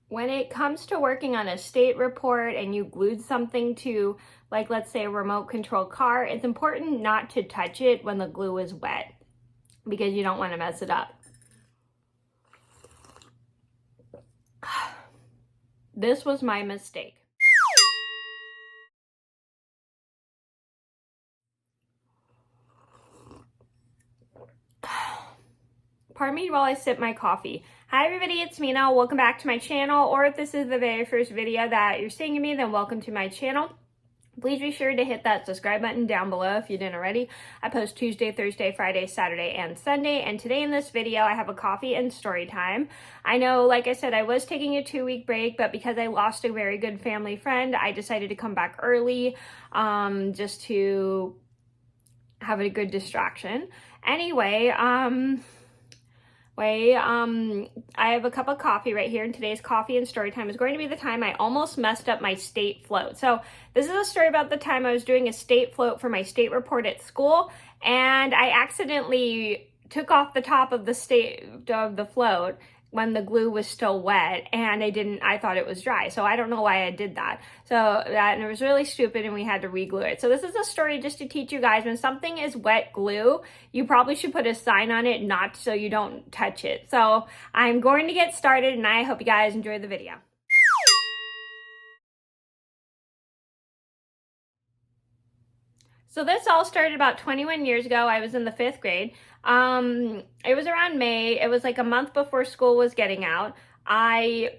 when it comes to working on a state report and you glued something to, like, let's say a remote control car, it's important not to touch it when the glue is wet because you don't want to mess it up. This was my mistake. Pardon me while I sip my coffee. Hi everybody, it's Mena. Welcome back to my channel, or if this is the very first video that you're seeing of me, then welcome to my channel. Please be sure to hit that subscribe button down below if you didn't already. I post Tuesday, Thursday, Friday, Saturday, and Sunday. And today in this video, I have a coffee and story time. I know, like I said, I was taking a 2-week break, but because I lost a very good family friend, I decided to come back early just to have a good distraction. Anyway, I have a cup of coffee right here, and today's coffee and story time is going to be the time I almost messed up my state float. So this is a story about the time I was doing a state float for my state report at school, and I accidentally took off the top of the float when the glue was still wet, and I thought it was dry. So I don't know why I did that. And it was really stupid, and we had to re-glue it. So this is a story just to teach you guys, when something is wet glue, you probably should put a sign on it, not so you don't touch it. So I'm going to get started, and I hope you guys enjoy the video. So this all started about 21 years ago. I was in the 5th grade. It was around May. It was like a month before school was getting out. I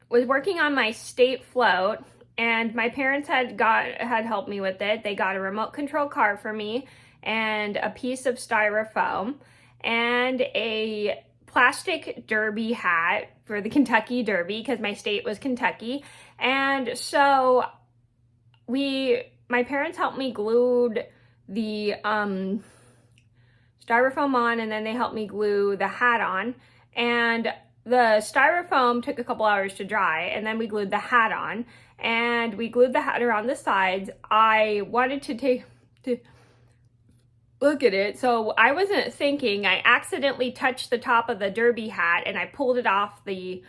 was working on my state float, and my parents had helped me with it. They got a remote control car for me and a piece of styrofoam and a plastic derby hat for the Kentucky Derby because my state was Kentucky. And so my parents helped me glued the styrofoam on, and then they helped me glue the hat on. And the styrofoam took a couple hours to dry, and then we glued the hat on, and we glued the hat around the sides. I wanted to look at it, so I wasn't thinking. I accidentally touched the top of the derby hat, and I pulled it off the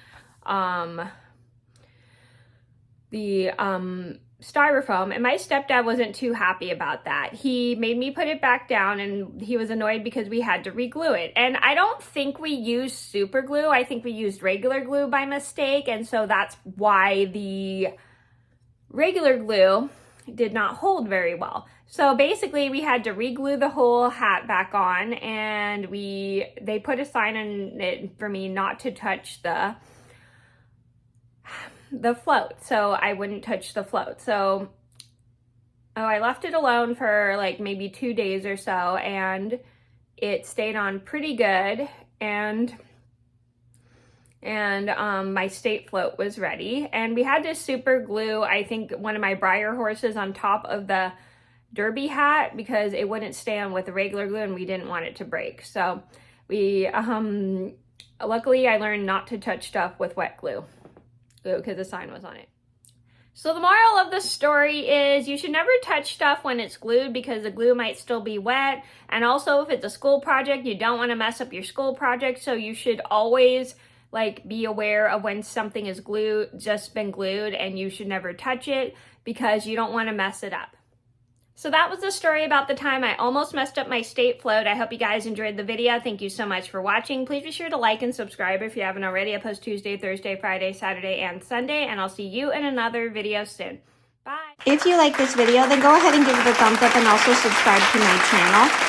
styrofoam, and my stepdad wasn't too happy about that. He made me put it back down, and he was annoyed because we had to re-glue it. And I don't think we used super glue. I think we used regular glue by mistake, and so that's why the regular glue did not hold very well. So basically we had to re-glue the whole hat back on, and they put a sign on it for me not to touch the float, so I wouldn't touch the float. So I left it alone for like maybe 2 days or so, and it stayed on pretty good, and my state float was ready. And we had to super glue, I think, one of my briar horses on top of the derby hat because it wouldn't stay on with the regular glue, and we didn't want it to break. So luckily I learned not to touch stuff with wet glue because the sign was on it. So the moral of the story is you should never touch stuff when it's glued because the glue might still be wet. And also, if it's a school project, you don't want to mess up your school project. So you should always be aware of when something is just been glued, and you should never touch it because you don't want to mess it up. So that was the story about the time I almost messed up my state float. I hope you guys enjoyed the video. Thank you so much for watching. Please be sure to like and subscribe if you haven't already. I post Tuesday, Thursday, Friday, Saturday, and Sunday, and I'll see you in another video soon. Bye. If you like this video, then go ahead and give it a thumbs up and also subscribe to my channel.